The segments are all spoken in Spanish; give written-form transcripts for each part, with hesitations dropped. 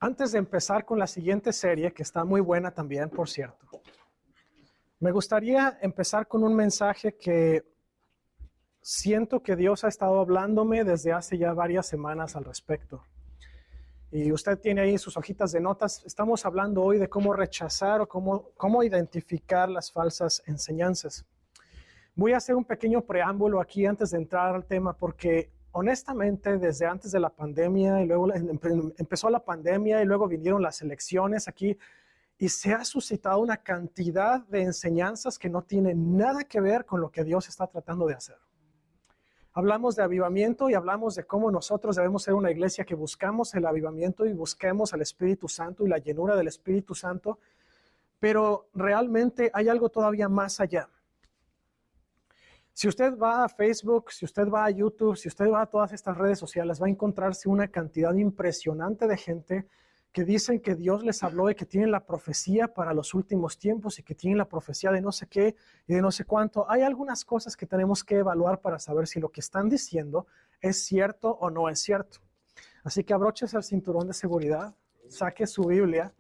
Antes de empezar con la siguiente serie, que está muy buena también, por cierto, me gustaría empezar con un mensaje que siento que Dios ha estado hablándome desde hace ya varias semanas al respecto. Y usted tiene ahí sus hojitas de notas. Estamos hablando hoy de cómo rechazar o cómo identificar las falsas enseñanzas. Voy a hacer un pequeño preámbulo aquí antes de entrar al tema, porque honestamente desde antes de la pandemia y luego empezó la pandemia y luego vinieron las elecciones aquí y se ha suscitado una cantidad de enseñanzas que no tienen nada que ver con lo que Dios está tratando de hacer. Hablamos de avivamiento y hablamos de cómo nosotros debemos ser una iglesia que buscamos el avivamiento y busquemos al Espíritu Santo y la llenura del Espíritu Santo, pero realmente hay algo todavía más allá. Si usted va a Facebook, si usted va a YouTube, si usted va a todas estas redes sociales, va a encontrarse una cantidad impresionante de gente que dicen que Dios les habló y que tienen la profecía para los últimos tiempos y que tienen la profecía de no sé qué y de no sé cuánto. Hay algunas cosas que tenemos que evaluar para saber si lo que están diciendo es cierto o no es cierto. Así que abróchese el cinturón de seguridad, saque su Biblia,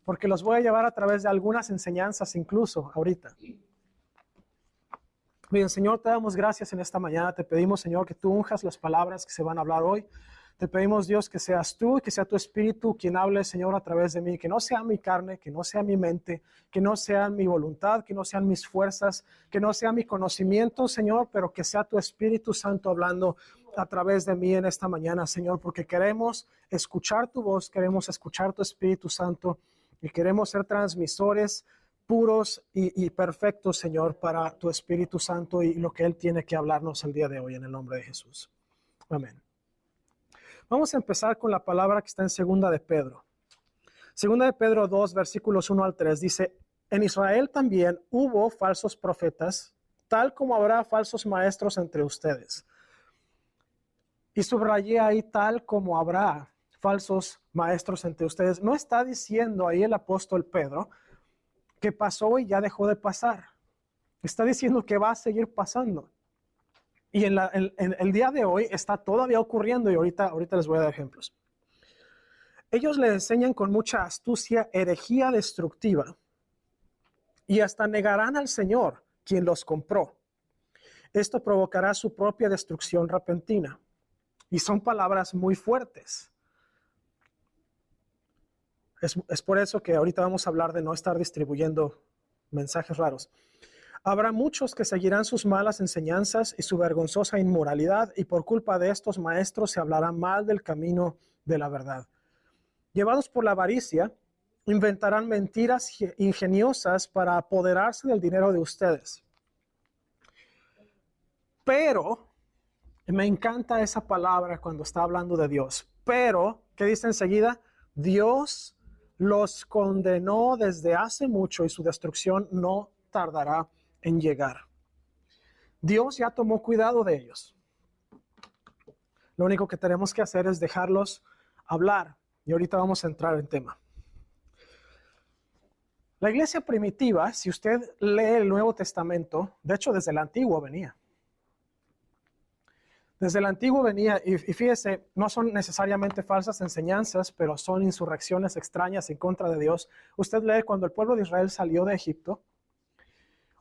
porque los voy a llevar a través de algunas enseñanzas incluso ahorita. Bien, Señor, te damos gracias en esta mañana. Te pedimos, Señor, que tú unjas las palabras que se van a hablar hoy. Te pedimos, Dios, que seas tú y que sea tu Espíritu quien hable, Señor, a través de mí. Que no sea mi carne, que no sea mi mente, que no sea mi voluntad, que no sean mis fuerzas, que no sea mi conocimiento, Señor, pero que sea tu Espíritu Santo hablando a través de mí en esta mañana, Señor, porque queremos escuchar tu voz, queremos escuchar tu Espíritu Santo y queremos ser transmisores puros y perfectos, Señor, para tu Espíritu Santo y lo que Él tiene que hablarnos el día de hoy en el nombre de Jesús. Amén. Vamos a empezar con la palabra que está en Segunda de Pedro. Segunda de Pedro 2, versículos 1 al 3, dice, en Israel también hubo falsos profetas, tal como habrá falsos maestros entre ustedes. Y subrayé ahí tal como habrá falsos maestros entre ustedes. No está diciendo ahí el apóstol Pedro que pasó y ya dejó de pasar. Está diciendo que va a seguir pasando. Y en el día de hoy está todavía ocurriendo y ahorita les voy a dar ejemplos. Ellos le enseñan con mucha astucia herejía destructiva y hasta negarán al Señor, quien los compró. Esto provocará su propia destrucción repentina. Y son palabras muy fuertes. Es por eso que ahorita vamos a hablar de no estar distribuyendo mensajes raros. Habrá muchos que seguirán sus malas enseñanzas y su vergonzosa inmoralidad, y por culpa de estos maestros se hablará mal del camino de la verdad. Llevados por la avaricia, inventarán mentiras ingeniosas para apoderarse del dinero de ustedes. Pero, me encanta esa palabra cuando está hablando de Dios. Pero, ¿qué dice enseguida? Dios los condenó desde hace mucho y su destrucción no tardará en llegar. Dios ya tomó cuidado de ellos. Lo único que tenemos que hacer es dejarlos hablar. Y ahorita vamos a entrar en tema. La iglesia primitiva, si usted lee el Nuevo Testamento, de hecho desde el Antiguo venía. Desde el Antiguo venía, y fíjese, no son necesariamente falsas enseñanzas, pero son insurrecciones extrañas en contra de Dios. Usted lee cuando el pueblo de Israel salió de Egipto,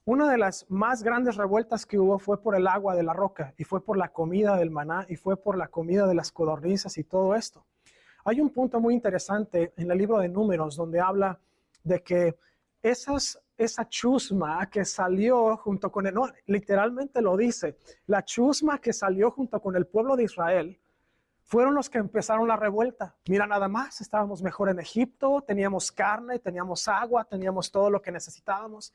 una de las más grandes revueltas que hubo fue por el agua de la roca, y fue por la comida del maná, y fue por la comida de las codornices y todo esto. Hay un punto muy interesante en el libro de Números donde habla de que esa chusma que salió junto con no, literalmente lo dice, la chusma que salió junto con el pueblo de Israel fueron los que empezaron la revuelta. Mira, nada más, estábamos mejor en Egipto, teníamos carne, teníamos agua, teníamos todo lo que necesitábamos.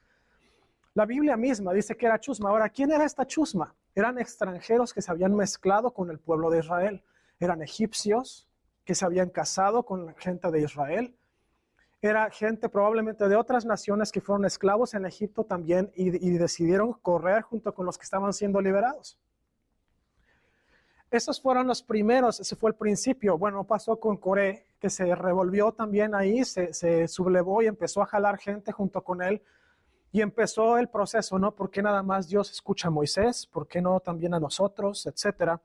La Biblia misma dice que era chusma. Ahora, ¿quién era esta chusma? Eran extranjeros que se habían mezclado con el pueblo de Israel. Eran egipcios que se habían casado con la gente de Israel. Era gente probablemente de otras naciones que fueron esclavos en Egipto también y decidieron correr junto con los que estaban siendo liberados. Esos fueron los primeros, ese fue el principio. Bueno, pasó con Coré, que se revolvió también ahí, se sublevó y empezó a jalar gente junto con él. Y empezó el proceso, ¿no? ¿Por qué nada más Dios escucha a Moisés? ¿Por qué no también a nosotros? Etcétera.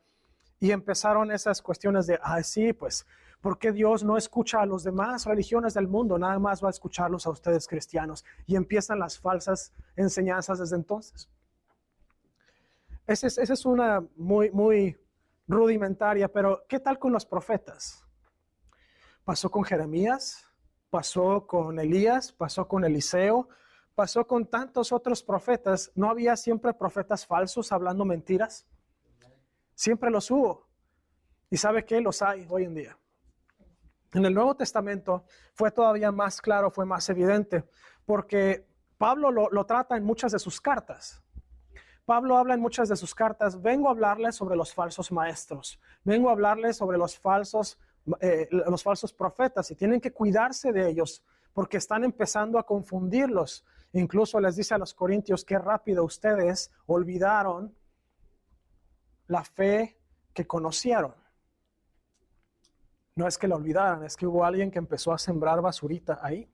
Y empezaron esas cuestiones de, sí, pues ¿Por qué Dios no escucha a las demás religiones del mundo? Nada más va a escucharlos a ustedes cristianos. Y empiezan las falsas enseñanzas desde entonces. Esa es una muy rudimentaria, pero ¿qué tal con los profetas? Pasó con Jeremías, pasó con Elías, pasó con Eliseo, pasó con tantos otros profetas. ¿No había siempre profetas falsos hablando mentiras? Siempre los hubo. ¿Y sabe qué? Los hay hoy en día. En el Nuevo Testamento fue todavía más claro, fue más evidente, porque Pablo lo trata en muchas de sus cartas. Pablo habla en muchas de sus cartas, vengo a hablarles sobre los falsos maestros, vengo a hablarles sobre los falsos profetas y tienen que cuidarse de ellos porque están empezando a confundirlos. Incluso les dice a los corintios, qué rápido ustedes olvidaron la fe que conocieron. No es que la olvidaran, es que hubo alguien que empezó a sembrar basurita ahí.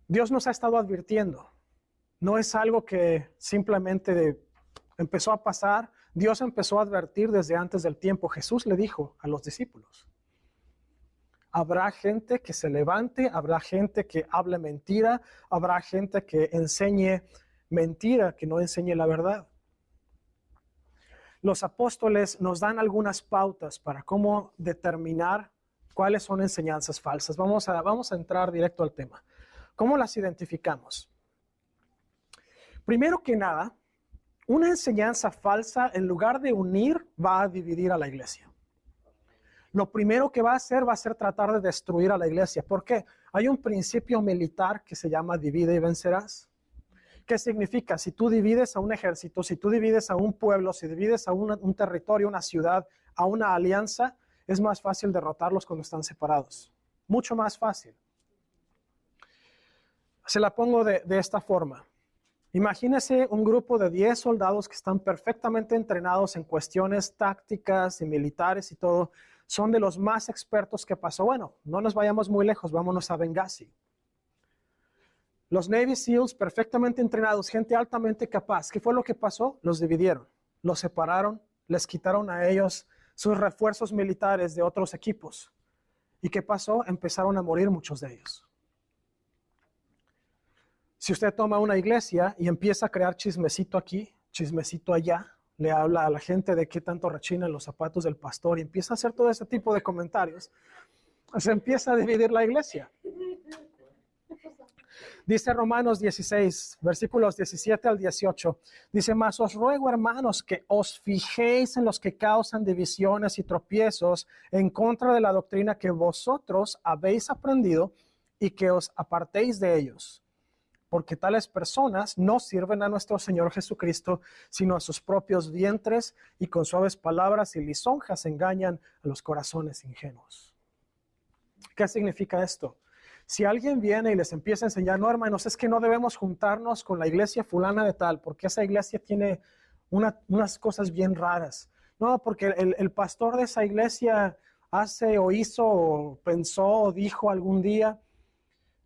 Dios nos ha estado advirtiendo. No es algo que simplemente empezó a pasar. Dios empezó a advertir desde antes del tiempo. Jesús le dijo a los discípulos, habrá gente que se levante, habrá gente que hable mentira, habrá gente que enseñe mentira, que no enseñe la verdad. Los apóstoles nos dan algunas pautas para cómo determinar cuáles son enseñanzas falsas. Vamos a entrar directo al tema. ¿Cómo las identificamos? Primero que nada, una enseñanza falsa, en lugar de unir, va a dividir a la iglesia. Lo primero que va a hacer tratar de destruir a la iglesia. ¿Por qué? Hay un principio militar que se llama divide y vencerás. ¿Qué significa? Si tú divides a un ejército, si tú divides a un pueblo, si divides a un territorio, una ciudad, a una alianza, es más fácil derrotarlos cuando están separados. Mucho más fácil. Se la pongo de esta forma. Imagínese un grupo de 10 soldados que están perfectamente entrenados en cuestiones tácticas y militares y todo. Son de los más expertos que pasó. Bueno, no nos vayamos muy lejos, vámonos a Benghazi. Los Navy SEALs perfectamente entrenados, gente altamente capaz. ¿Qué fue lo que pasó? Los dividieron, los separaron, les quitaron a ellos sus refuerzos militares de otros equipos. ¿Y qué pasó? Empezaron a morir muchos de ellos. Si usted toma una iglesia y empieza a crear chismecito aquí, chismecito allá, le habla a la gente de qué tanto rechinan los zapatos del pastor y empieza a hacer todo ese tipo de comentarios, se empieza a dividir la iglesia. Dice Romanos 16, versículos 17 al 18. Dice, mas os ruego, hermanos, que os fijéis en los que causan divisiones y tropiezos en contra de la doctrina que vosotros habéis aprendido y que os apartéis de ellos. Porque tales personas no sirven a nuestro Señor Jesucristo, sino a sus propios vientres, y con suaves palabras y lisonjas engañan a los corazones ingenuos. ¿Qué significa esto? Si alguien viene y les empieza a enseñar, no, hermanos, es que no debemos juntarnos con la iglesia fulana de tal, porque esa iglesia tiene unas cosas bien raras. No, porque el pastor de esa iglesia hace o hizo o pensó o dijo algún día.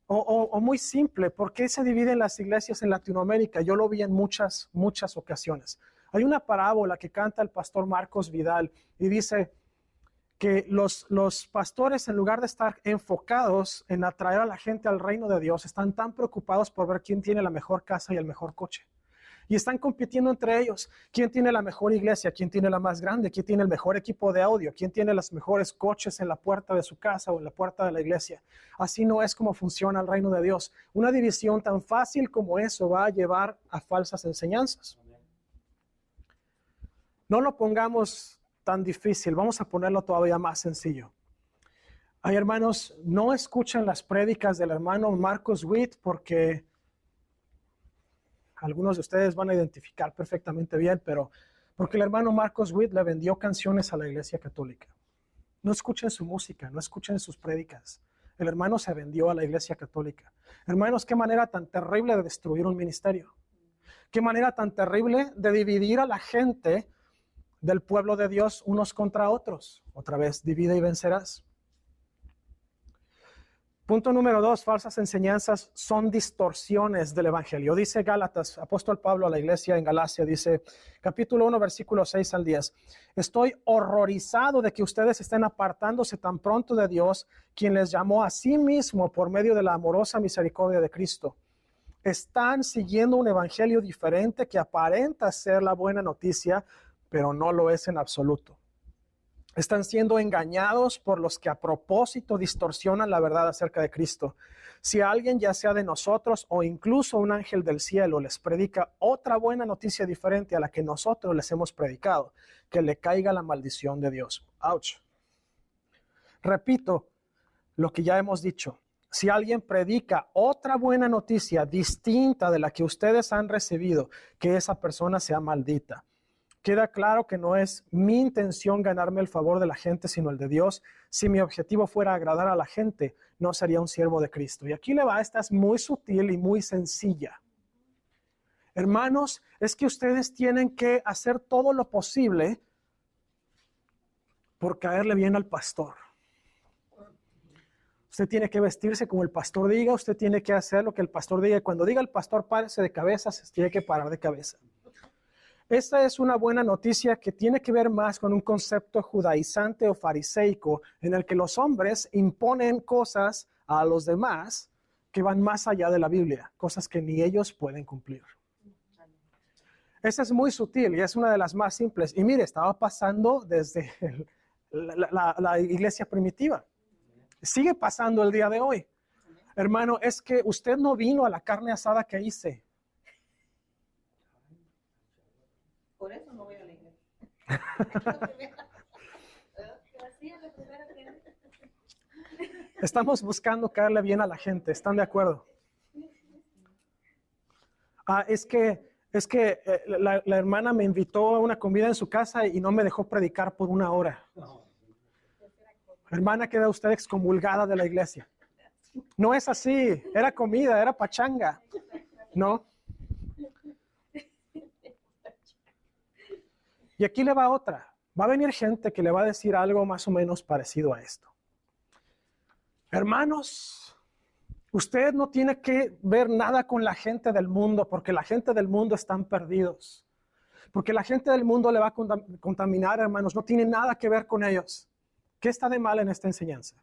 O muy simple, ¿por qué se dividen las iglesias en Latinoamérica? Yo lo vi en muchas ocasiones. Hay una parábola que canta el pastor Marcos Vidal y dice que los pastores, en lugar de estar enfocados en atraer a la gente al reino de Dios, están tan preocupados por ver quién tiene la mejor casa y el mejor coche. Y están compitiendo entre ellos. ¿Quién tiene la mejor iglesia? ¿Quién tiene la más grande? ¿Quién tiene el mejor equipo de audio? ¿Quién tiene los mejores coches en la puerta de su casa o en la puerta de la iglesia? Así no es como funciona el reino de Dios. Una división tan fácil como eso va a llevar a falsas enseñanzas. No lo pongamos tan difícil, vamos a ponerlo todavía más sencillo. Ay, hermanos, no escuchen las prédicas del hermano Marcos Witt porque algunos de ustedes van a identificar perfectamente bien, pero porque el hermano Marcos Witt le vendió canciones a la iglesia católica. No escuchen su música, no escuchen sus prédicas. El hermano se vendió a la iglesia católica. Hermanos, qué manera tan terrible de destruir un ministerio. Qué manera tan terrible de dividir a la gente del pueblo de Dios unos contra otros. Otra vez, divide y vencerás. Punto número 2, falsas enseñanzas son distorsiones del evangelio. Dice Gálatas, apóstol Pablo a la iglesia en Galacia, dice, capítulo 1, versículo 6 al 10. Estoy horrorizado de que ustedes estén apartándose tan pronto de Dios, quien les llamó a sí mismo por medio de la amorosa misericordia de Cristo. Están siguiendo un evangelio diferente que aparenta ser la buena noticia, pero no lo es en absoluto. Están siendo engañados por los que a propósito distorsionan la verdad acerca de Cristo. Si alguien, ya sea de nosotros o incluso un ángel del cielo, les predica otra buena noticia diferente a la que nosotros les hemos predicado, que le caiga la maldición de Dios. Ouch. Repito lo que ya hemos dicho. Si alguien predica otra buena noticia distinta de la que ustedes han recibido, que esa persona sea maldita. Queda claro que no es mi intención ganarme el favor de la gente, sino el de Dios. Si mi objetivo fuera agradar a la gente, no sería un siervo de Cristo. Y aquí le va, esta es muy sutil y muy sencilla. Hermanos, es que ustedes tienen que hacer todo lo posible por caerle bien al pastor. Usted tiene que vestirse como el pastor diga, usted tiene que hacer lo que el pastor diga. Cuando diga el pastor párese de cabeza, se tiene que parar de cabeza. Esta es una buena noticia que tiene que ver más con un concepto judaizante o fariseico en el que los hombres imponen cosas a los demás que van más allá de la Biblia, cosas que ni ellos pueden cumplir. Esa es muy sutil y es una de las más simples. Y mire, estaba pasando desde la iglesia primitiva. Sigue pasando el día de hoy. Hermano, es que usted no vino a la carne asada que hice. Por eso no voy a la iglesia. Estamos buscando caerle bien a la gente, ¿están de acuerdo? Es que la hermana me invitó a una comida en su casa y no me dejó predicar por 1 hora. Hermana, queda usted excomulgada de la iglesia. No es así, era comida, era pachanga, ¿no? Y aquí le va otra. Va a venir gente que le va a decir algo más o menos parecido a esto. Hermanos, usted no tiene que ver nada con la gente del mundo, porque la gente del mundo están perdidos. Porque la gente del mundo le va a contaminar, hermanos. No tiene nada que ver con ellos. ¿Qué está de mal en esta enseñanza?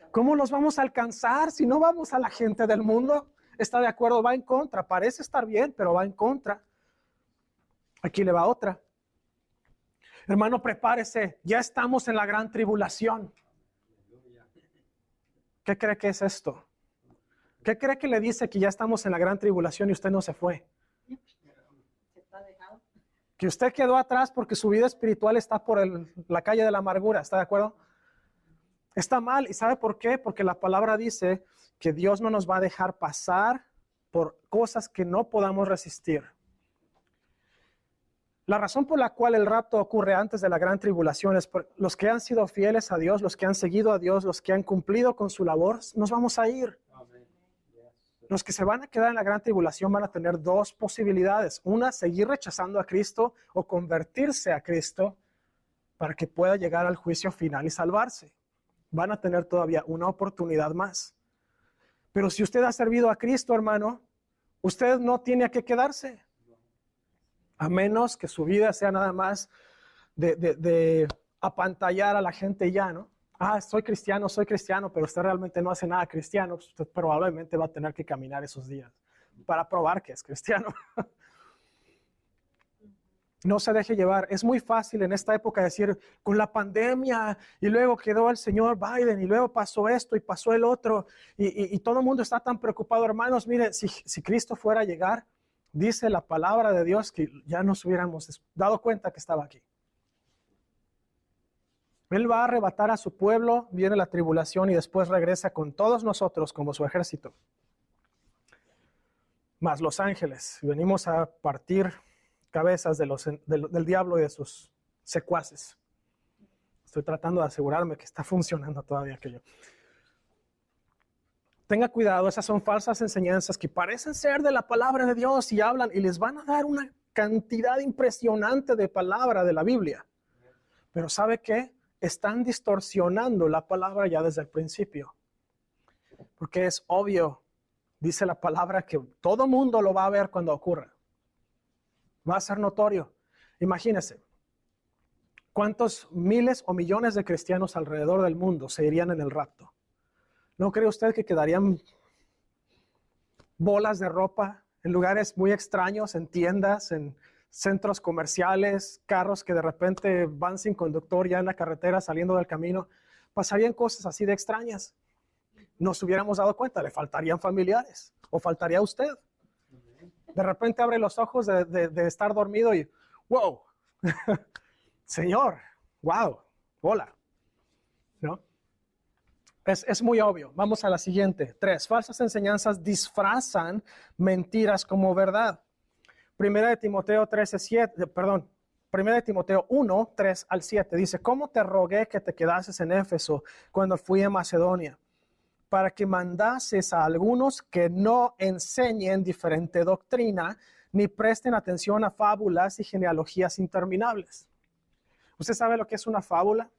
¿Cómo los vamos a alcanzar si no vamos a la gente del mundo? ¿Está de acuerdo? Va en contra. Parece estar bien, pero va en contra. Aquí le va otra. Hermano, prepárese. Ya estamos en la gran tribulación. ¿Qué cree que es esto? ¿Qué cree que le dice que ya estamos en la gran tribulación y usted no se fue? Que usted quedó atrás porque su vida espiritual está por la calle de la amargura. ¿Está de acuerdo? Está mal. ¿Y sabe por qué? Porque la palabra dice que Dios no nos va a dejar pasar por cosas que no podamos resistir. La razón por la cual el rapto ocurre antes de la gran tribulación es por los que han sido fieles a Dios, los que han seguido a Dios, los que han cumplido con su labor, nos vamos a ir. Los que se van a quedar en la gran tribulación van a tener 2 posibilidades. Una, seguir rechazando a Cristo o convertirse a Cristo para que pueda llegar al juicio final y salvarse. Van a tener todavía una oportunidad más. Pero si usted ha servido a Cristo, hermano, usted no tiene a qué quedarse. A menos que su vida sea nada más de apantallar a la gente ya, ¿no? Soy cristiano, pero usted realmente no hace nada cristiano. Usted probablemente va a tener que caminar esos días para probar que es cristiano. No se deje llevar. Es muy fácil en esta época decir, con la pandemia, y luego quedó el señor Biden, y luego pasó esto, y pasó el otro, y todo el mundo está tan preocupado. Hermanos, mire, si Cristo fuera a llegar, dice la palabra de Dios que ya nos hubiéramos dado cuenta que estaba aquí. Él va a arrebatar a su pueblo, viene la tribulación y después regresa con todos nosotros como su ejército. Más los ángeles. Venimos a partir cabezas del diablo y de sus secuaces. Estoy tratando de asegurarme que está funcionando todavía aquello. Tenga cuidado, esas son falsas enseñanzas que parecen ser de la palabra de Dios y hablan y les van a dar una cantidad impresionante de palabra de la Biblia. Pero ¿sabe qué? Están distorsionando la palabra ya desde el principio. porque es obvio, dice la palabra, que todo mundo lo va a ver cuando ocurra. Va a ser notorio. Imagínese, ¿cuántos miles o millones de cristianos alrededor del mundo se irían en el rapto? ¿No cree usted que quedarían bolas de ropa en lugares muy extraños, en tiendas, en centros comerciales, carros que de repente van sin conductor ya en la carretera saliendo del camino? Pasarían cosas así de extrañas. Nos hubiéramos dado cuenta, le faltarían familiares o faltaría usted. De repente abre los ojos de estar dormido y wow, Señor, wow, hola. ¿No? Es muy obvio. Vamos a la siguiente. 3. Falsas enseñanzas disfrazan mentiras como verdad. Primera de Timoteo 1, 3 al 7 dice: ¿Cómo te rogué que te quedases en Éfeso cuando fui a Macedonia? Para que mandases a algunos que no enseñen diferente doctrina, ni presten atención a fábulas y genealogías interminables. ¿Usted sabe lo que es una fábula?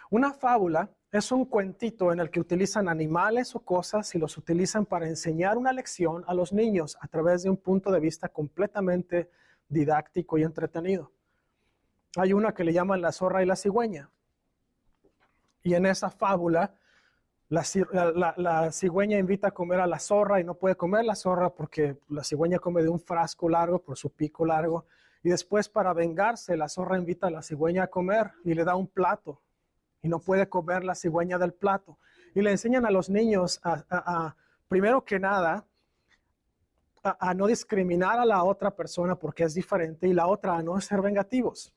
Una fábula es un cuentito en el que utilizan animales o cosas y los utilizan para enseñar una lección a los niños a través de un punto de vista completamente didáctico y entretenido. Hay una que le llaman La zorra y la cigüeña. Y en esa fábula, la cigüeña invita a comer a la zorra y no puede comer la zorra porque la cigüeña come de un frasco largo por su pico largo. Y después, para vengarse, la zorra invita a la cigüeña a comer y le da un plato. Y no puede comer la cigüeña del plato. Y le enseñan a los niños primero que nada, a no discriminar a la otra persona porque es diferente, y la otra a no ser vengativos.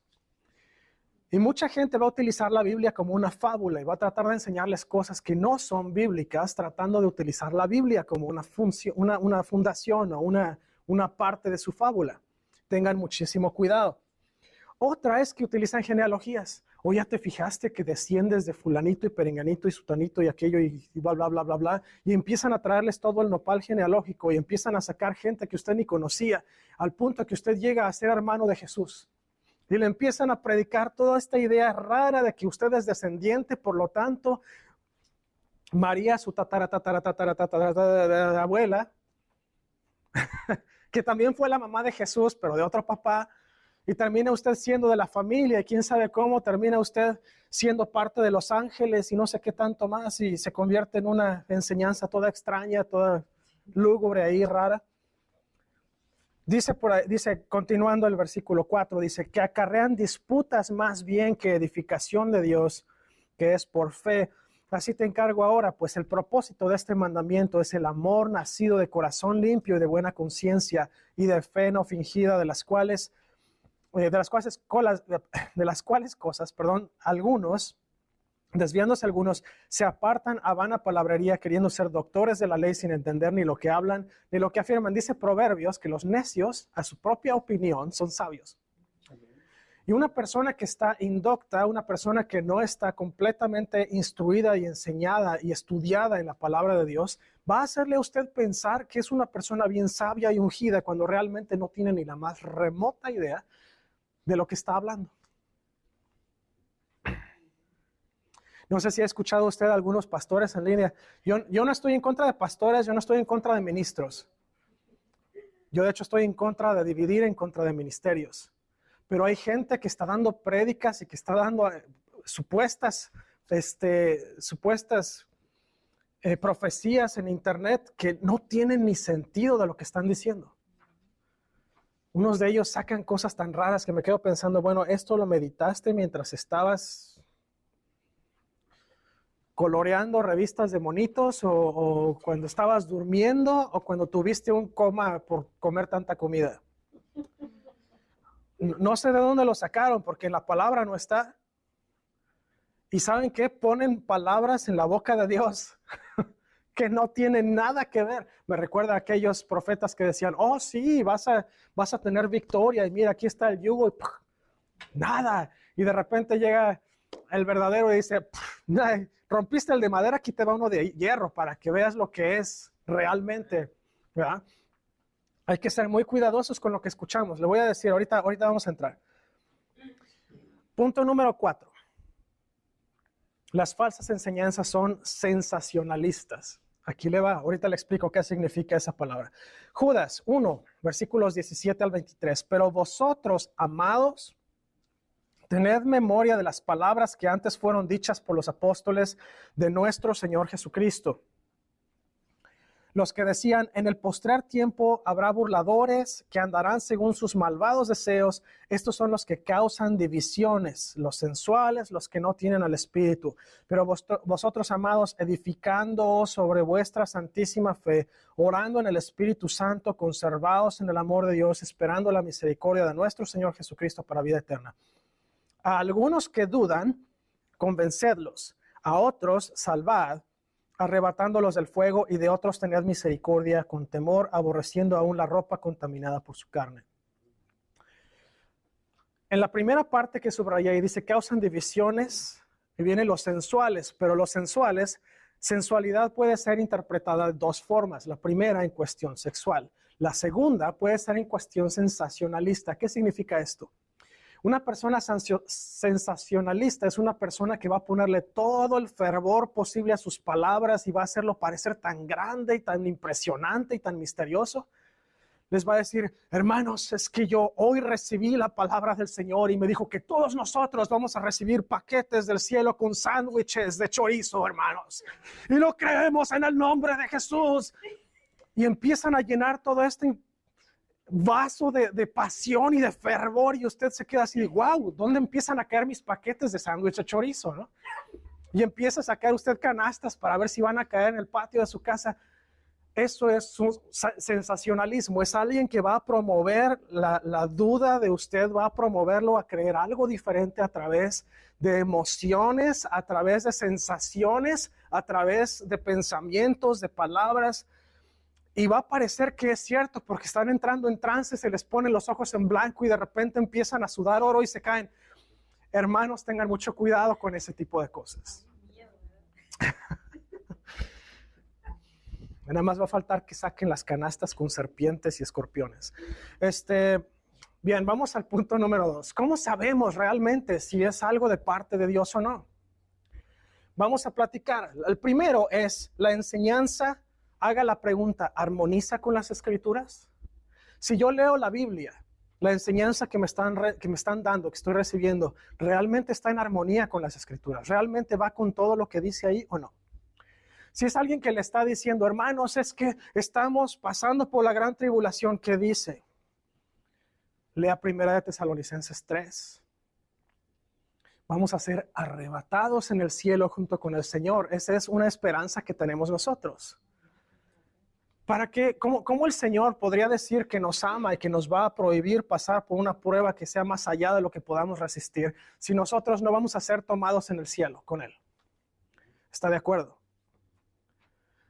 Y mucha gente va a utilizar la Biblia como una fábula y va a tratar de enseñarles cosas que no son bíblicas, tratando de utilizar la Biblia como una fundación o una parte de su fábula. Tengan muchísimo cuidado. Otra es que utilizan genealogías. O ya te fijaste que desciendes de fulanito y perenganito y sutanito y aquello y bla, bla, bla, bla, bla. Y empiezan a traerles todo el nopal genealógico y empiezan a sacar gente que usted ni conocía, al punto que usted llega a ser hermano de Jesús. Y le empiezan a predicar toda esta idea rara de que usted es descendiente, por lo tanto, María, su abuela, que también fue la mamá de Jesús, pero de otro papá, y termina usted siendo de la familia, y quién sabe cómo, termina usted siendo parte de los ángeles y no sé qué tanto más, y se convierte en una enseñanza toda extraña, toda lúgubre ahí, rara. Dice, continuando el versículo 4, dice que acarrean disputas más bien que edificación de Dios, que es por fe. Así te encargo ahora, pues el propósito de este mandamiento es el amor nacido de corazón limpio y de buena conciencia y de fe no fingida, de las cuales cosas, algunos, desviándose algunos, se apartan a vana palabrería, queriendo ser doctores de la ley sin entender ni lo que hablan, ni lo que afirman. Dice Proverbios que los necios, a su propia opinión, son sabios. Y una persona que está indocta, una persona que no está completamente instruida y enseñada y estudiada en la palabra de Dios, va a hacerle a usted pensar que es una persona bien sabia y ungida cuando realmente no tiene ni la más remota idea de lo que está hablando. No sé si ha escuchado usted a algunos pastores en línea. Yo no estoy en contra de pastores, yo no estoy en contra de ministros. Yo de hecho estoy en contra de dividir, en contra de ministerios. Pero hay gente que está dando prédicas y que está dando supuestas profecías en internet que no tienen ni sentido de lo que están diciendo. Unos de ellos sacan cosas tan raras que me quedo pensando, bueno, ¿esto lo meditaste mientras estabas coloreando revistas de monitos o cuando estabas durmiendo o cuando tuviste un coma por comer tanta comida? No sé de dónde lo sacaron porque la palabra no está. ¿Y saben qué? Ponen palabras en la boca de Dios que no tienen nada que ver. Me recuerda a aquellos profetas que decían, oh sí, vas a tener victoria y mira, aquí está el yugo y ¡puf! Nada. Y de repente llega el verdadero y dice, rompiste el de madera, aquí te va uno de hierro para que veas lo que es realmente, ¿verdad? Hay que ser muy cuidadosos con lo que escuchamos. Le voy a decir, ahorita vamos a entrar. Punto número 4. Las falsas enseñanzas son sensacionalistas. Aquí le va, ahorita le explico qué significa esa palabra. Judas 1, versículos 17 al 23. Pero vosotros, amados, tened memoria de las palabras que antes fueron dichas por los apóstoles de nuestro Señor Jesucristo. Los que decían, en el postrer tiempo habrá burladores que andarán según sus malvados deseos. Estos son los que causan divisiones, los sensuales, los que no tienen al Espíritu. Pero vosotros, amados, edificándoos sobre vuestra santísima fe, orando en el Espíritu Santo, conservados en el amor de Dios, esperando la misericordia de nuestro Señor Jesucristo para vida eterna. A algunos que dudan, convencedlos. A otros, salvad, arrebatándolos del fuego, y de otros tened misericordia con temor, aborreciendo aún la ropa contaminada por su carne. En la primera parte que subrayé dice, causan divisiones, y vienen los sensuales, pero los sensuales, sensualidad puede ser interpretada de dos formas. La primera en cuestión sexual. La segunda puede ser en cuestión sensacionalista. ¿Qué significa esto? Una persona sensacionalista es una persona que va a ponerle todo el fervor posible a sus palabras y va a hacerlo parecer tan grande y tan impresionante y tan misterioso. Les va a decir, hermanos, es que yo hoy recibí la palabra del Señor y me dijo que todos nosotros vamos a recibir paquetes del cielo con sándwiches de chorizo, hermanos. Y lo creemos en el nombre de Jesús. Y empiezan a llenar todo este vaso de pasión y de fervor, y usted se queda así, wow, ¿dónde empiezan a caer mis paquetes de sándwich de chorizo? ¿No? Y empieza a sacar usted canastas para ver si van a caer en el patio de su casa. Eso es su sensacionalismo. Es alguien que va a promover la duda de usted, va a promoverlo a creer algo diferente a través de emociones, a través de sensaciones, a través de pensamientos, de palabras. Y va a parecer que es cierto porque están entrando en trance, se les ponen los ojos en blanco y de repente empiezan a sudar oro y se caen. Hermanos, tengan mucho cuidado con ese tipo de cosas. Nada más va a faltar que saquen las canastas con serpientes y escorpiones. Bien, vamos al punto número 2. ¿Cómo sabemos realmente si es algo de parte de Dios o no? Vamos a platicar. El primero es la enseñanza. Haga la pregunta, ¿armoniza con las Escrituras? Si yo leo la Biblia, la enseñanza que me están dando, que estoy recibiendo, ¿realmente está en armonía con las Escrituras? ¿Realmente va con todo lo que dice ahí o no? Si es alguien que le está diciendo, hermanos, es que estamos pasando por la gran tribulación, ¿qué dice? Lea 1 Tesalonicenses 3. Vamos a ser arrebatados en el cielo junto con el Señor. Esa es una esperanza que tenemos nosotros. ¿Para qué? ¿Cómo el Señor podría decir que nos ama y que nos va a prohibir pasar por una prueba que sea más allá de lo que podamos resistir si nosotros no vamos a ser tomados en el cielo con Él? ¿Está de acuerdo?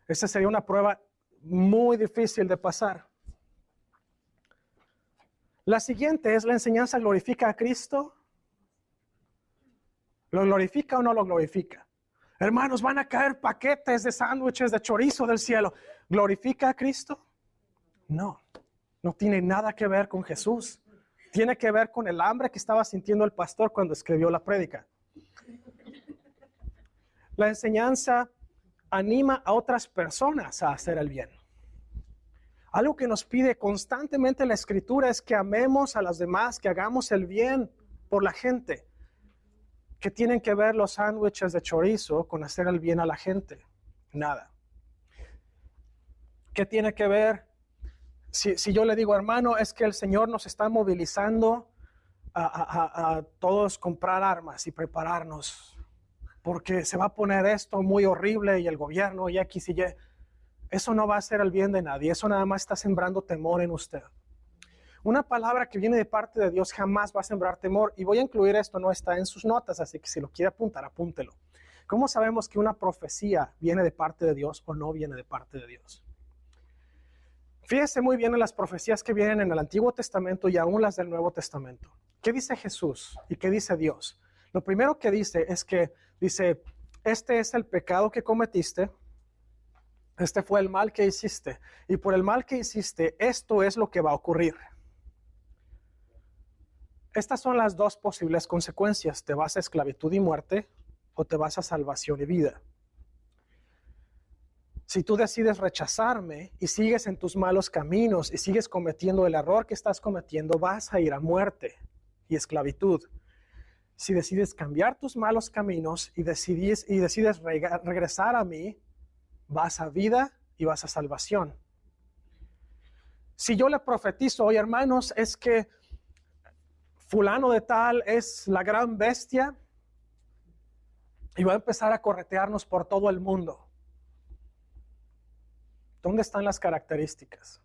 Esa sería una prueba muy difícil de pasar. La siguiente es, ¿la enseñanza glorifica a Cristo? ¿Lo glorifica o no lo glorifica? Hermanos, van a caer paquetes de sándwiches de chorizo del cielo. ¿Glorifica a Cristo? No, no tiene nada que ver con Jesús. Tiene que ver con el hambre que estaba sintiendo el pastor cuando escribió la prédica. La enseñanza anima a otras personas a hacer el bien. Algo que nos pide constantemente la Escritura es que amemos a los demás, que hagamos el bien por la gente. ¿Qué tienen que ver los sándwiches de chorizo con hacer el bien a la gente? Nada. ¿Qué tiene que ver? Si yo le digo, hermano, es que el Señor nos está movilizando a todos comprar armas y prepararnos, porque se va a poner esto muy horrible y el gobierno y X y Y. Eso no va a hacer el bien de nadie. Eso nada más está sembrando temor en usted. Una palabra que viene de parte de Dios jamás va a sembrar temor. Y voy a incluir esto, no está en sus notas, así que si lo quiere apuntar, apúntelo. ¿Cómo sabemos que una profecía viene de parte de Dios o no viene de parte de Dios? Fíjese muy bien en las profecías que vienen en el Antiguo Testamento y aún las del Nuevo Testamento. ¿Qué dice Jesús y qué dice Dios? Lo primero que dice es que dice, este es el pecado que cometiste, este fue el mal que hiciste, y por el mal que hiciste, esto es lo que va a ocurrir. Estas son las dos posibles consecuencias. Te vas a esclavitud y muerte, o te vas a salvación y vida. Si tú decides rechazarme y sigues en tus malos caminos y sigues cometiendo el error que estás cometiendo, vas a ir a muerte y esclavitud. Si decides cambiar tus malos caminos y decides regresar a mí, vas a vida y vas a salvación. Si yo le profetizo hoy, hermanos, es que fulano de tal es la gran bestia y va a empezar a corretearnos por todo el mundo. ¿Dónde están las características?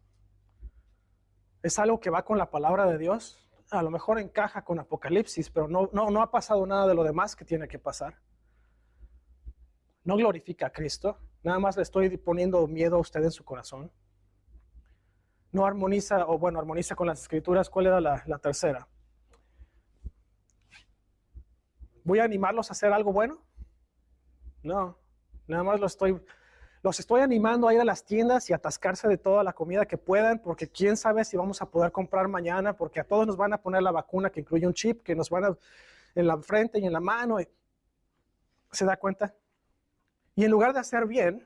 ¿Es algo que va con la palabra de Dios? A lo mejor encaja con Apocalipsis, pero no ha pasado nada de lo demás que tiene que pasar. No glorifica a Cristo, nada más le estoy poniendo miedo a usted en su corazón. No armoniza, armoniza con las Escrituras. ¿Cuál era la tercera? ¿Voy a animarlos a hacer algo bueno? No, nada más los estoy animando a ir a las tiendas y atascarse de toda la comida que puedan, porque quién sabe si vamos a poder comprar mañana, porque a todos nos van a poner la vacuna que incluye un chip, que nos van a en la frente y en la mano. ¿Se da cuenta? Y en lugar de hacer bien,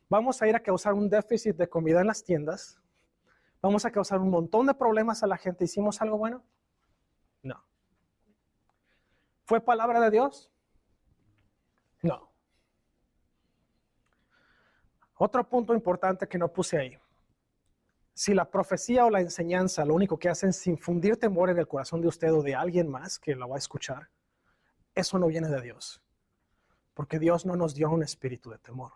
vamos a ir a causar un déficit de comida en las tiendas, vamos a causar un montón de problemas a la gente. ¿Hicimos algo bueno? No. ¿Fue palabra de Dios? No. Otro punto importante que no puse ahí. Si la profecía o la enseñanza lo único que hacen es infundir temor en el corazón de usted o de alguien más que lo va a escuchar, eso no viene de Dios. Porque Dios no nos dio un espíritu de temor.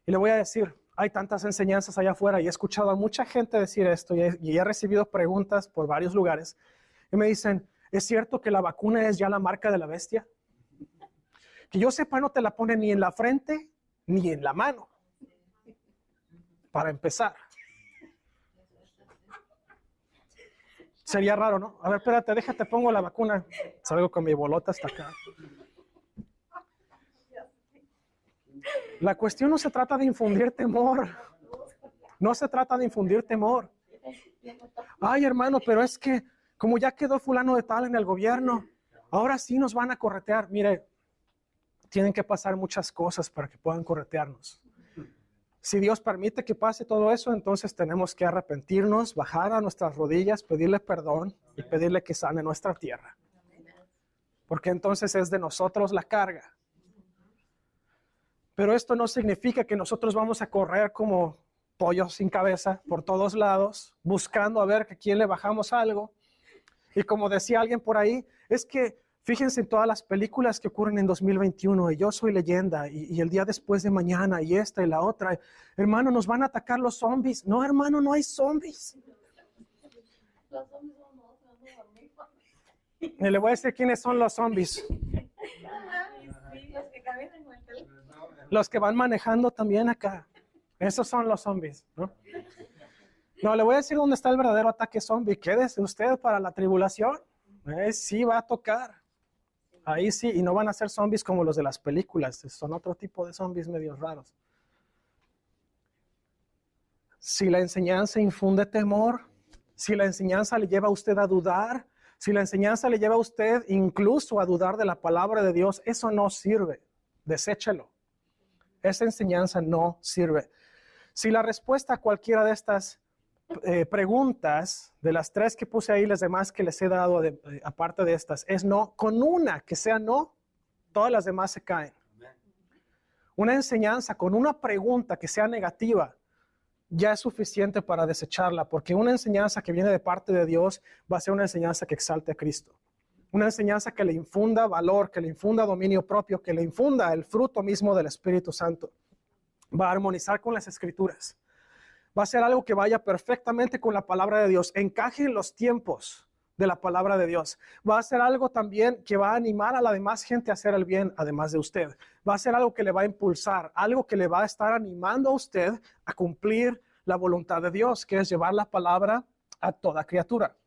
Y le voy a decir, hay tantas enseñanzas allá afuera y he escuchado a mucha gente decir esto y he recibido preguntas por varios lugares y me dicen, ¿es cierto que la vacuna es ya la marca de la bestia? Que yo sepa, no te la ponen ni en la frente ni en la mano, para empezar. Sería raro, ¿no? A ver, espérate, déjate, pongo la vacuna. Salgo con mi bolota hasta acá. La cuestión no se trata de infundir temor. No se trata de infundir temor. Ay, hermano, pero es que como ya quedó fulano de tal en el gobierno, ahora sí nos van a corretear. Mire, tienen que pasar muchas cosas para que puedan corretearnos. Si Dios permite que pase todo eso, entonces tenemos que arrepentirnos, bajar a nuestras rodillas, pedirle perdón y pedirle que sane nuestra tierra. Porque entonces es de nosotros la carga. Pero esto no significa que nosotros vamos a correr como pollos sin cabeza por todos lados, buscando a ver a quién le bajamos algo. Y como decía alguien por ahí, es que fíjense en todas las películas que ocurren en 2021, y Yo Soy Leyenda, y El Día Después de Mañana, y esta y la otra. Hermano, ¿nos van a atacar los zombies? No, hermano, no hay zombies. Los zombies son nosotros, no amigos. Y le voy a decir quiénes son los zombies. Sí, los que caminan con el teléfono. Los que van manejando también acá. Esos son los zombies, ¿no? No, le voy a decir dónde está el verdadero ataque zombie. Quédese usted para la tribulación. Sí va a tocar. Ahí sí, y no van a ser zombies como los de las películas. Son otro tipo de zombies medio raros. Si la enseñanza infunde temor, si la enseñanza le lleva a usted a dudar, si la enseñanza le lleva a usted incluso a dudar de la palabra de Dios, eso no sirve. Deséchelo. Esa enseñanza no sirve. Si la respuesta a cualquiera de estas preguntas, de las 3 que puse ahí, las demás que les he dado aparte de estas, es no, con una que sea no, todas las demás se caen. Una enseñanza con una pregunta que sea negativa ya es suficiente para desecharla, porque una enseñanza que viene de parte de Dios va a ser una enseñanza que exalte a Cristo. Una enseñanza que le infunda valor, que le infunda dominio propio, que le infunda el fruto mismo del Espíritu Santo. Va a armonizar con las Escrituras. Va a ser algo que vaya perfectamente con la palabra de Dios. Encaje en los tiempos de la palabra de Dios. Va a ser algo también que va a animar a la demás gente a hacer el bien, además de usted. Va a ser algo que le va a impulsar, algo que le va a estar animando a usted a cumplir la voluntad de Dios, que es llevar la palabra a toda criatura.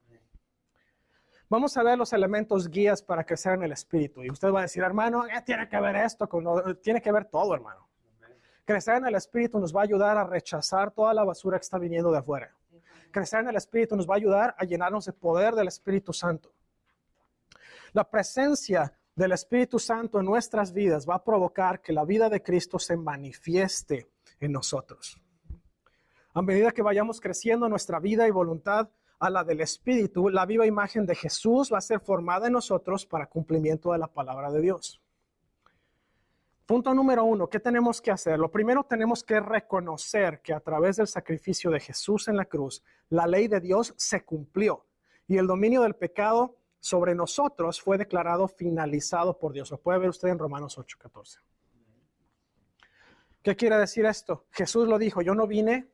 Vamos a ver los elementos guías para crecer en el Espíritu. Y usted va a decir, hermano, ¿qué tiene que ver esto? Tiene que ver todo, hermano. Crecer en el Espíritu nos va a ayudar a rechazar toda la basura que está viniendo de afuera. Crecer en el Espíritu nos va a ayudar a llenarnos de poder del Espíritu Santo. La presencia del Espíritu Santo en nuestras vidas va a provocar que la vida de Cristo se manifieste en nosotros. A medida que vayamos creciendo nuestra vida y voluntad a la del Espíritu, la viva imagen de Jesús va a ser formada en nosotros para cumplimiento de la palabra de Dios. Punto número 1, ¿qué tenemos que hacer? Lo primero, tenemos que reconocer que a través del sacrificio de Jesús en la cruz, la ley de Dios se cumplió y el dominio del pecado sobre nosotros fue declarado finalizado por Dios. Lo puede ver usted en Romanos 8:14. ¿Qué quiere decir esto? Jesús lo dijo, yo no vine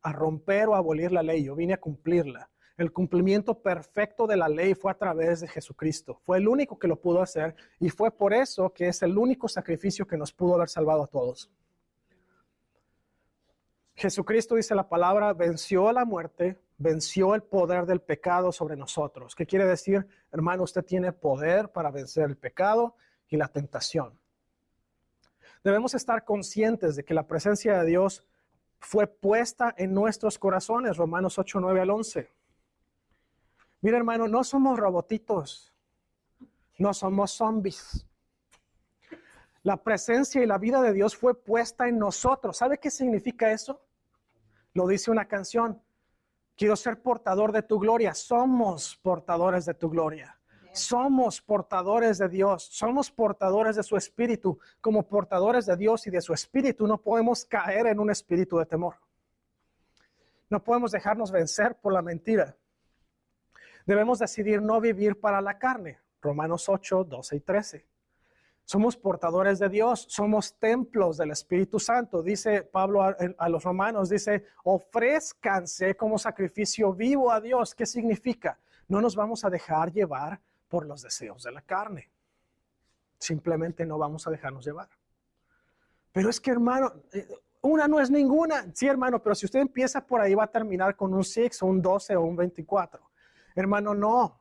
a romper o abolir la ley, yo vine a cumplirla. El cumplimiento perfecto de la ley fue a través de Jesucristo. Fue el único que lo pudo hacer y fue por eso que es el único sacrificio que nos pudo haber salvado a todos. Jesucristo, dice la palabra, venció la muerte, venció el poder del pecado sobre nosotros. ¿Qué quiere decir? Hermano, usted tiene poder para vencer el pecado y la tentación. Debemos estar conscientes de que la presencia de Dios fue puesta en nuestros corazones. Romanos 8:9-11. Mira, hermano, no somos robotitos, no somos zombies. La presencia y la vida de Dios fue puesta en nosotros. ¿Sabe qué significa eso? Lo dice una canción. Quiero ser portador de tu gloria. Somos portadores de tu gloria. Somos portadores de Dios. Somos portadores de su espíritu. Como portadores de Dios y de su espíritu, no podemos caer en un espíritu de temor. No podemos dejarnos vencer por la mentira. Debemos decidir no vivir para la carne. Romanos 8:12-13. Somos portadores de Dios, somos templos del Espíritu Santo. Dice Pablo a los romanos, dice, ofrézcanse como sacrificio vivo a Dios. ¿Qué significa? No nos vamos a dejar llevar por los deseos de la carne. Simplemente no vamos a dejarnos llevar. Pero es que, hermano, una no es ninguna. Sí, hermano, pero si usted empieza por ahí va a terminar con un 6 o un 12 o un 24. Hermano, no.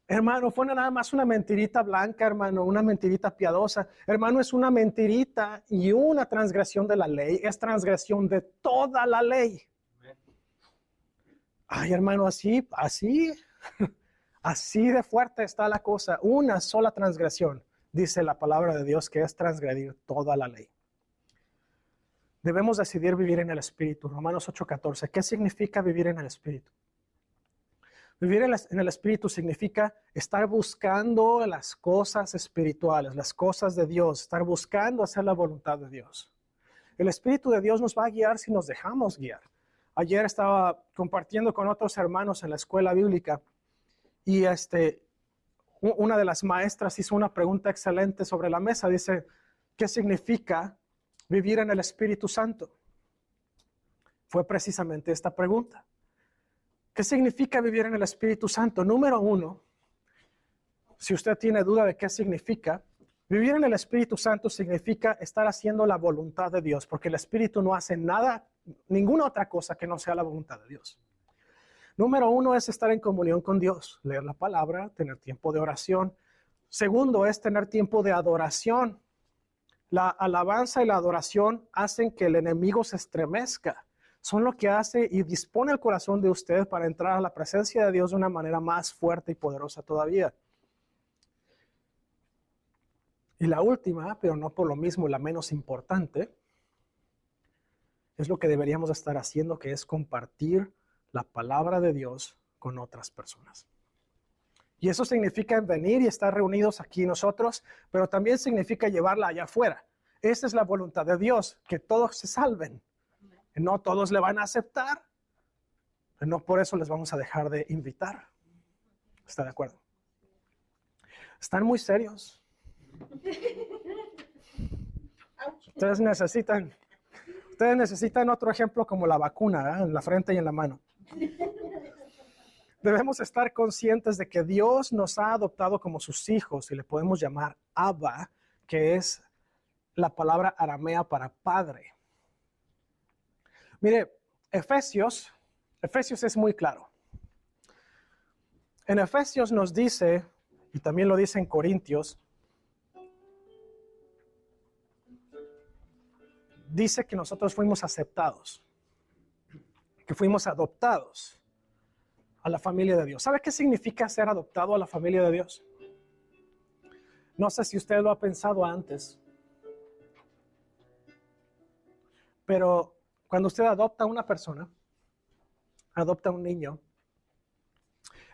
Hermano, fue nada más una mentirita blanca, hermano, una mentirita piadosa. Hermano, es una mentirita y una transgresión de la ley. Es transgresión de toda la ley. Ay, hermano, así de fuerte está la cosa. Una sola transgresión, dice la palabra de Dios, que es transgredir toda la ley. Debemos decidir vivir en el Espíritu. Romanos 8:14. ¿Qué significa vivir en el Espíritu? Vivir en el Espíritu significa estar buscando las cosas espirituales, las cosas de Dios, estar buscando hacer la voluntad de Dios. El Espíritu de Dios nos va a guiar si nos dejamos guiar. Ayer estaba compartiendo con otros hermanos en la escuela bíblica y una de las maestras hizo una pregunta excelente sobre la mesa. Dice, ¿qué significa vivir en el Espíritu Santo? Fue precisamente esta pregunta. ¿Qué significa vivir en el Espíritu Santo? Número 1, si usted tiene duda de qué significa, vivir en el Espíritu Santo significa estar haciendo la voluntad de Dios, porque el Espíritu no hace nada, ninguna otra cosa que no sea la voluntad de Dios. Número 1 es estar en comunión con Dios, leer la palabra, tener tiempo de oración. Segundo es tener tiempo de adoración. La alabanza y la adoración hacen que el enemigo se estremezca. Son lo que hace y dispone el corazón de usted para entrar a la presencia de Dios de una manera más fuerte y poderosa todavía. Y la última, pero no por lo mismo la menos importante, es lo que deberíamos estar haciendo, que es compartir la palabra de Dios con otras personas. Y eso significa venir y estar reunidos aquí nosotros, pero también significa llevarla allá afuera. Esa es la voluntad de Dios, que todos se salven. No todos le van a aceptar, pero no por eso les vamos a dejar de invitar. ¿Está de acuerdo? Están muy serios. Ustedes necesitan otro ejemplo como la vacuna, en la frente y en la mano. Debemos estar conscientes de que Dios nos ha adoptado como sus hijos y le podemos llamar Abba, que es la palabra aramea para padre. Mire, Efesios es muy claro. En Efesios nos dice, y también lo dice en Corintios, dice que nosotros fuimos aceptados, que fuimos adoptados a la familia de Dios. ¿Sabe qué significa ser adoptado a la familia de Dios? No sé si usted lo ha pensado antes, pero cuando usted adopta a una persona, adopta a un niño,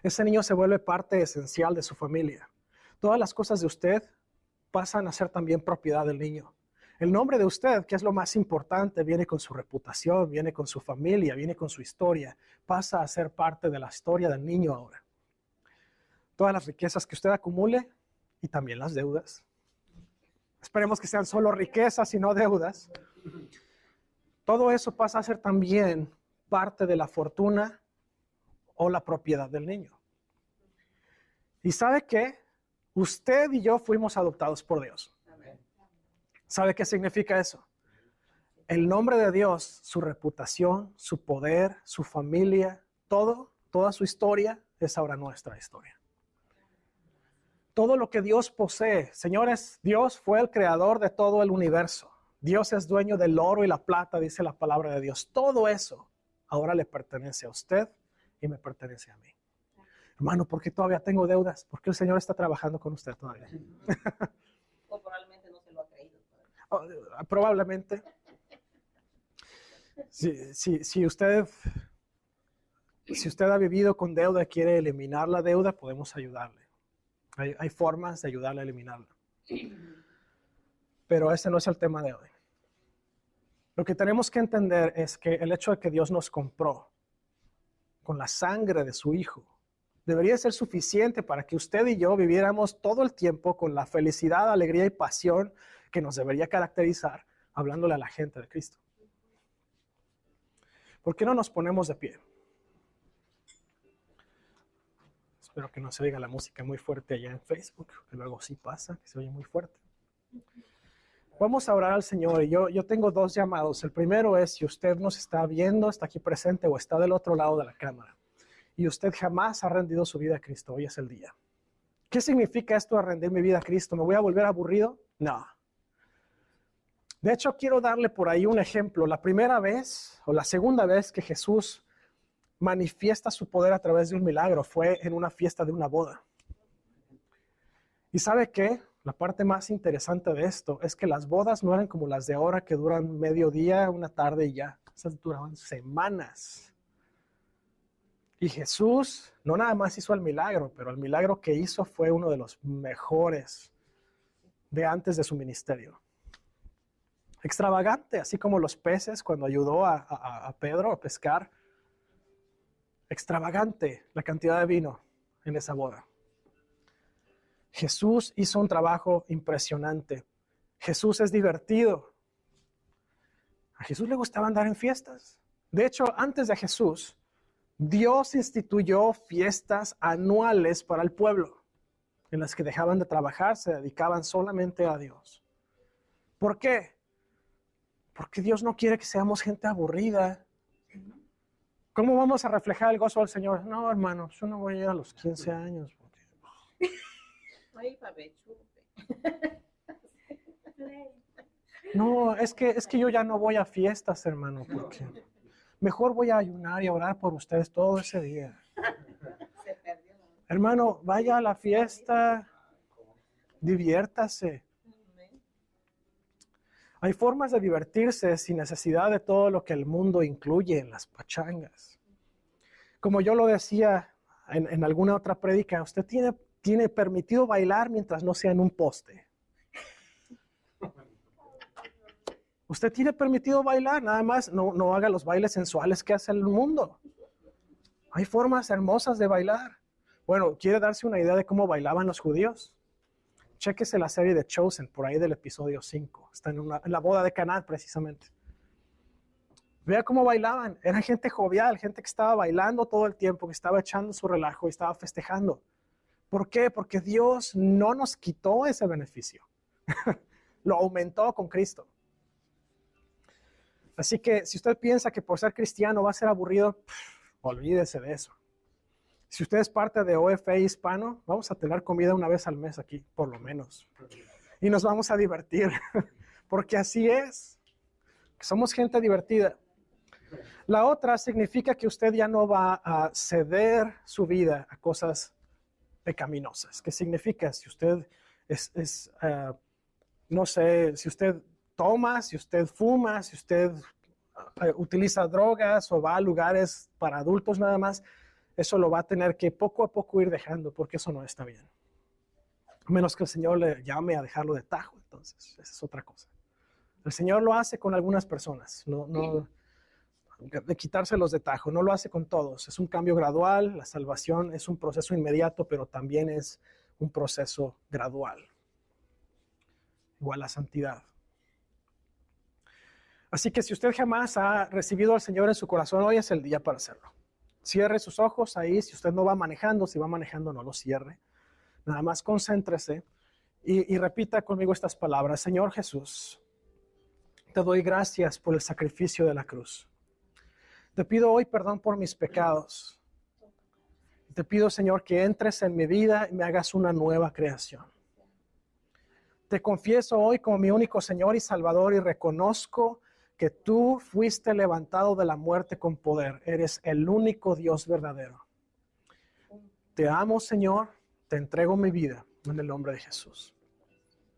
ese niño se vuelve parte esencial de su familia. Todas las cosas de usted pasan a ser también propiedad del niño. El nombre de usted, que es lo más importante, viene con su reputación, viene con su familia, viene con su historia. Pasa a ser parte de la historia del niño ahora. Todas las riquezas que usted acumule y también las deudas. Esperemos que sean solo riquezas y no deudas. Todo eso pasa a ser también parte de la fortuna o la propiedad del niño. ¿Y sabe qué? Usted y yo fuimos adoptados por Dios. ¿Sabe qué significa eso? El nombre de Dios, su reputación, su poder, su familia, toda su historia es ahora nuestra historia. Todo lo que Dios posee, señores, Dios fue el creador de todo el universo. Dios es dueño del oro y la plata, dice la palabra de Dios. Todo eso ahora le pertenece a usted y me pertenece a mí. Hermano, ¿por qué todavía tengo deudas? ¿Por qué el Señor está trabajando con usted todavía? O probablemente no se lo ha creído. Probablemente. Si usted ha vivido con deuda y quiere eliminar la deuda, podemos ayudarle. Hay formas de ayudarle a eliminarla. Pero ese no es el tema de hoy. Lo que tenemos que entender es que el hecho de que Dios nos compró con la sangre de su Hijo debería ser suficiente para que usted y yo viviéramos todo el tiempo con la felicidad, alegría y pasión que nos debería caracterizar hablándole a la gente de Cristo. ¿Por qué no nos ponemos de pie? Espero que no se oiga la música muy fuerte allá en Facebook, que luego sí pasa, que se oye muy fuerte. Vamos a orar al Señor y yo tengo dos llamados. El primero es si usted nos está viendo, está aquí presente o está del otro lado de la cámara y usted jamás ha rendido su vida a Cristo, hoy es el día. ¿Qué significa esto de rendir mi vida a Cristo? ¿Me voy a volver aburrido? No. De hecho, quiero darle por ahí un ejemplo. La primera vez o la segunda vez que Jesús manifiesta su poder a través de un milagro fue en una fiesta de una boda. ¿Y sabe qué? La parte más interesante de esto es que las bodas no eran como las de ahora que duran medio día, una tarde y ya. Esas duraban semanas. Y Jesús no nada más hizo el milagro, pero el milagro que hizo fue uno de los mejores de antes de su ministerio. Extravagante, así como los peces cuando ayudó a Pedro a pescar. Extravagante la cantidad de vino en esa boda. Jesús hizo un trabajo impresionante. Jesús es divertido. A Jesús le gustaba andar en fiestas. De hecho, antes de Jesús, Dios instituyó fiestas anuales para el pueblo, en las que dejaban de trabajar, se dedicaban solamente a Dios. ¿Por qué? Porque Dios no quiere que seamos gente aburrida. ¿Cómo vamos a reflejar el gozo del Señor? No, hermano, yo no voy a ir a los 15 años. Ay, papi, No, es que yo ya no voy a fiestas, hermano, porque mejor voy a ayunar y a orar por ustedes todo ese día. se perdió. Hermano, vaya a la fiesta, diviértase. Hay formas de divertirse sin necesidad de todo lo que el mundo incluye en las pachangas. Como yo lo decía en alguna otra prédica, usted tiene permitido bailar mientras no sea en un poste. Usted tiene permitido bailar, nada más no haga los bailes sensuales que hace el mundo. Hay formas hermosas de bailar. Bueno, ¿quiere darse una idea de cómo bailaban los judíos? Chéquese la serie de Chosen, por ahí del episodio 5. Está en la boda de Caná, precisamente. Vea cómo bailaban. Era gente jovial, gente que estaba bailando todo el tiempo, que estaba echando su relajo y estaba festejando. ¿Por qué? Porque Dios no nos quitó ese beneficio. Lo aumentó con Cristo. Así que si usted piensa que por ser cristiano va a ser aburrido, olvídese de eso. Si usted es parte de OFE Hispano, vamos a tener comida una vez al mes aquí, por lo menos. Y nos vamos a divertir, porque así es. Somos gente divertida. La otra significa que usted ya no va a ceder su vida a cosas pecaminosas. ¿Qué significa? Si usted no sé, si usted toma, si usted fuma, si usted utiliza drogas o va a lugares para adultos nada más, eso lo va a tener que poco a poco ir dejando, porque eso no está bien. A menos que el Señor le llame a dejarlo de tajo, entonces, esa es otra cosa. El Señor lo hace con algunas personas, no de quitárselos de tajo, no lo hace con todos. Es un cambio gradual, la salvación es un proceso inmediato, pero también es un proceso gradual. Igual la santidad. Así que si usted jamás ha recibido al Señor en su corazón, hoy es el día para hacerlo. Cierre sus ojos ahí, si usted no va manejando, si va manejando no lo cierre. Nada más concéntrese y repita conmigo estas palabras. Señor Jesús, te doy gracias por el sacrificio de la cruz. Te pido hoy perdón por mis pecados. Te pido, Señor, que entres en mi vida y me hagas una nueva creación. Te confieso hoy como mi único Señor y Salvador y reconozco que tú fuiste levantado de la muerte con poder. Eres el único Dios verdadero. Te amo, Señor. Te entrego mi vida en el nombre de Jesús.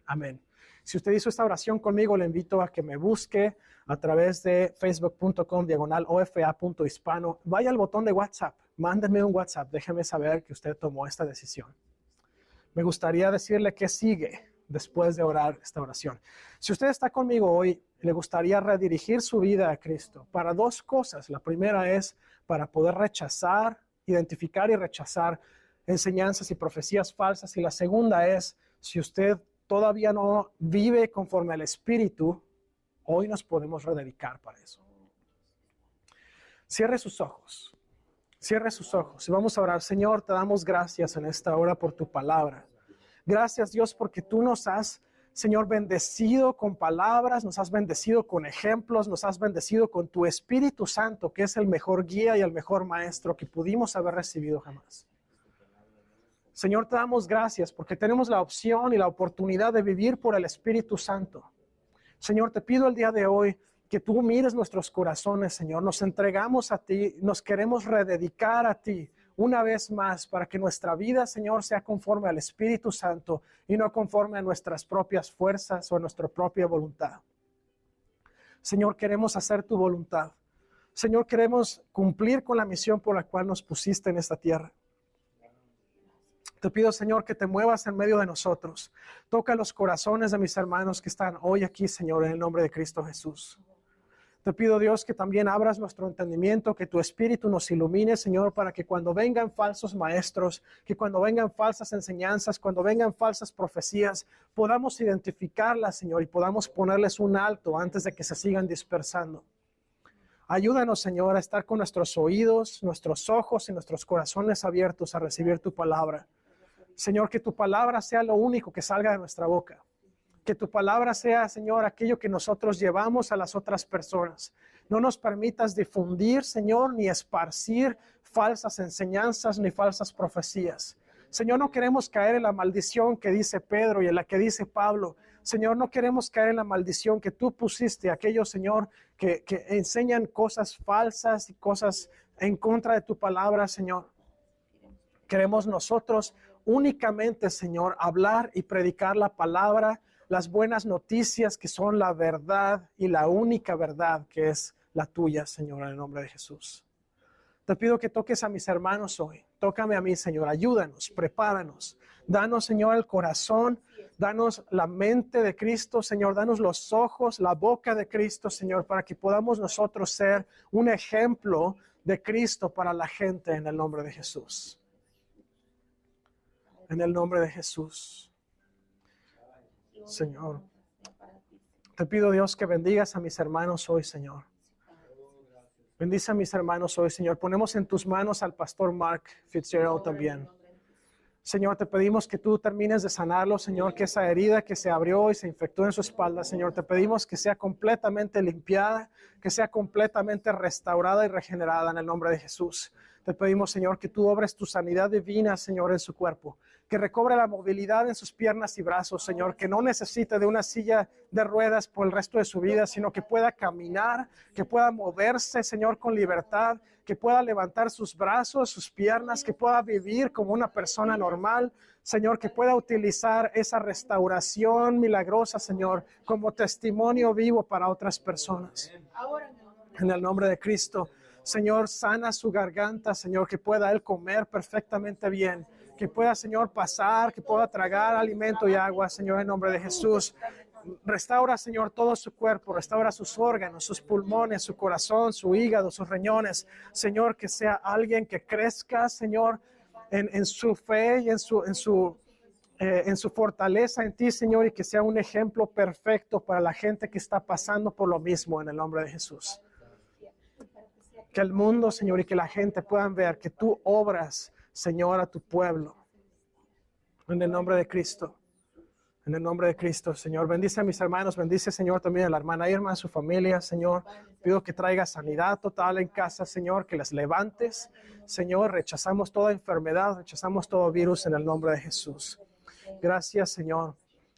Amén. Si usted hizo esta oración conmigo, le invito a que me busque a través de facebook.com/ofa.hispano. Vaya al botón de WhatsApp, mándenme un WhatsApp, déjeme saber que usted tomó esta decisión. Me gustaría decirle qué sigue después de orar esta oración. Si usted está conmigo hoy, le gustaría redirigir su vida a Cristo para dos cosas. La primera es para poder identificar y rechazar enseñanzas y profecías falsas. Y la segunda es, si usted todavía no vive conforme al Espíritu, hoy nos podemos rededicar para eso. Cierre sus ojos. Cierre sus ojos y vamos a orar. Señor, te damos gracias en esta hora por tu palabra. Gracias, Dios, porque tú nos has, Señor, bendecido con palabras, nos has bendecido con ejemplos, nos has bendecido con tu Espíritu Santo, que es el mejor guía y el mejor maestro que pudimos haber recibido jamás. Señor, te damos gracias porque tenemos la opción y la oportunidad de vivir por el Espíritu Santo. Señor, te pido el día de hoy que tú mires nuestros corazones, Señor. Nos entregamos a ti, nos queremos rededicar a ti una vez más para que nuestra vida, Señor, sea conforme al Espíritu Santo y no conforme a nuestras propias fuerzas o a nuestra propia voluntad. Señor, queremos hacer tu voluntad. Señor, queremos cumplir con la misión por la cual nos pusiste en esta tierra. Te pido, Señor, que te muevas en medio de nosotros. Toca los corazones de mis hermanos que están hoy aquí, Señor, en el nombre de Cristo Jesús. Te pido, Dios, que también abras nuestro entendimiento, que tu Espíritu nos ilumine, Señor, para que cuando vengan falsos maestros, que cuando vengan falsas enseñanzas, cuando vengan falsas profecías, podamos identificarlas, Señor, y podamos ponerles un alto antes de que se sigan dispersando. Ayúdanos, Señor, a estar con nuestros oídos, nuestros ojos y nuestros corazones abiertos a recibir tu palabra. Señor, que tu palabra sea lo único que salga de nuestra boca. Que tu palabra sea, Señor, aquello que nosotros llevamos a las otras personas. No nos permitas difundir, Señor, ni esparcir falsas enseñanzas ni falsas profecías. Señor, no queremos caer en la maldición que dice Pedro y en la que dice Pablo. Señor, no queremos caer en la maldición que tú pusiste, aquellos, Señor, que enseñan cosas falsas y cosas en contra de tu palabra, Señor. Queremos nosotros únicamente, Señor, hablar y predicar la palabra, las buenas noticias que son la verdad y la única verdad que es la tuya, Señor, en el nombre de Jesús. Te pido que toques a mis hermanos hoy. Tócame a mí, Señor. Ayúdanos, prepáranos. Danos, Señor, el corazón. Danos la mente de Cristo, Señor. Danos los ojos, la boca de Cristo, Señor, para que podamos nosotros ser un ejemplo de Cristo para la gente en el nombre de Jesús. En el nombre de Jesús. Señor, te pido, Dios, que bendigas a mis hermanos hoy, Señor. Bendice a mis hermanos hoy, Señor. Ponemos en tus manos al pastor Mark Fitzgerald también. Señor, te pedimos que tú termines de sanarlo, Señor, que esa herida que se abrió y se infectó en su espalda, Señor, te pedimos que sea completamente limpiada, que sea completamente restaurada y regenerada en el nombre de Jesús. Te pedimos, Señor, que tú obres tu sanidad divina, Señor, en su cuerpo, que recobre la movilidad en sus piernas y brazos, Señor, que no necesite de una silla de ruedas por el resto de su vida, sino que pueda caminar, que pueda moverse, Señor, con libertad, que pueda levantar sus brazos, sus piernas, que pueda vivir como una persona normal, Señor, que pueda utilizar esa restauración milagrosa, Señor, como testimonio vivo para otras personas. En el nombre de Cristo, Señor, sana su garganta, Señor, que pueda él comer perfectamente bien, que pueda, Señor, pasar, que pueda tragar alimento y agua, Señor, en nombre de Jesús. Restaura, Señor, todo su cuerpo, restaura sus órganos, sus pulmones, su corazón, su hígado, sus riñones. Señor, que sea alguien que crezca, Señor, en su fe y en su fortaleza en ti, Señor, y que sea un ejemplo perfecto para la gente que está pasando por lo mismo, en el nombre de Jesús. Que el mundo, Señor, y que la gente puedan ver que tú obras, Señor, a tu pueblo. En el nombre de Cristo. En el nombre de Cristo, Señor. Bendice a mis hermanos. Bendice, Señor, también a la hermana Irma, a su familia, Señor. Pido que traiga sanidad total en casa, Señor. Que las levantes, Señor. Rechazamos toda enfermedad. Rechazamos todo virus en el nombre de Jesús. Gracias, Señor.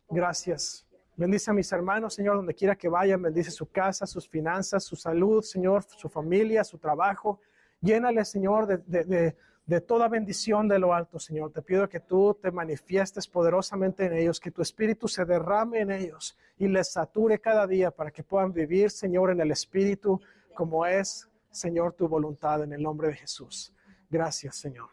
Gracias. Bendice a mis hermanos, Señor, donde quiera que vayan. Bendice su casa, sus finanzas, su salud, Señor, su familia, su trabajo. Llénale, Señor, de toda bendición de lo alto, Señor. Te pido que tú te manifiestes poderosamente en ellos, que tu espíritu se derrame en ellos y les sature cada día para que puedan vivir, Señor, en el espíritu como es, Señor, tu voluntad en el nombre de Jesús. Gracias, Señor.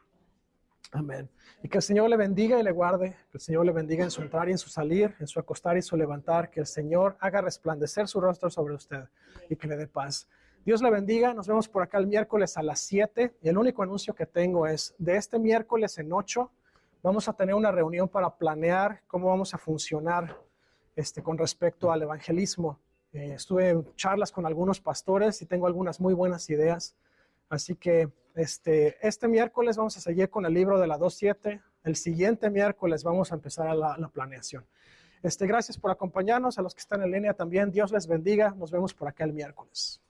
Amén. Y que el Señor le bendiga y le guarde, que el Señor le bendiga en su entrar y en su salir, en su acostar y su levantar, que el Señor haga resplandecer su rostro sobre usted y que le dé paz. Dios le bendiga, nos vemos por acá el miércoles a las 7 y el único anuncio que tengo es de este miércoles en 8 vamos a tener una reunión para planear cómo vamos a funcionar con respecto al evangelismo. Estuve en charlas con algunos pastores y tengo algunas muy buenas ideas. Así que este miércoles vamos a seguir con el libro de la 2.7. El siguiente miércoles vamos a empezar la planeación. Gracias por acompañarnos. A los que están en línea también, Dios les bendiga. Nos vemos por acá el miércoles.